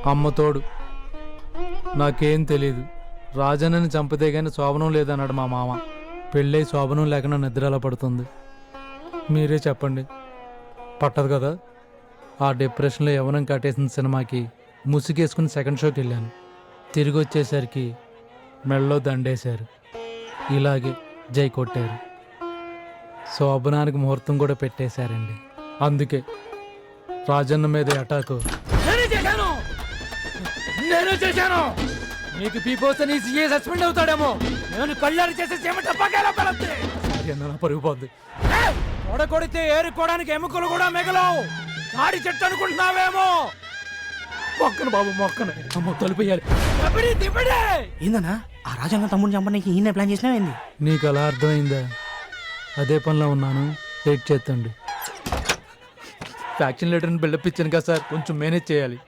అమ్మ తోడు. నాకేం తెలీదు. రాజన్నని చంపితే గానీ శోభనం లేదన్నాడు మా మామ. పెళ్ళై శోభనం లేకుండా నిద్ర ఎలా పడుతుంది? మీరే చెప్పండి. పట్టదు కదా. ఆ డిప్రెషన్లో యవ్వనం కట్టేసిన సినిమాకి ముసుగేసుకుని సెకండ్ షోకి వెళ్ళాను. తిరిగి వచ్చేసరికి మెళ్ళలో దండేశారు. ఇలాగే జై కొట్టారు. శోభనానికి ముహూర్తం కూడా పెట్టేశారండి. అందుకే రాజన్న మీద అటాకు. నేను చేశాను. నీకు పీపోతే నీ సీఏ సస్పెండ్ అవుతాడేమో. నేను కళ్ళారు చేసే పరుగుపోద్ది. కొడితే ఏరుకోవడానికి ఎముకలు కూడా మిగలవు. తాడి చెట్టు అనుకుంటున్నావేమో. మొక్కను బాబు మొక్కను. అమ్మో తలుపుయ్యాలి. ఏందన్నా ఆ రాజంగ తమ్ముడిని చంపడానికి ఈయన ప్లాన్ చేసినావేంది? నీకు అలా అర్థమైందా? అదే పనిలో ఉన్నాను. వెయిట్ చేస్తండి. ఫ్యాక్షన్ లీడర్ని బిల్డప్ ఇచ్చాను కదా సార్, కొంచెం మేనేజ్ చేయాలి.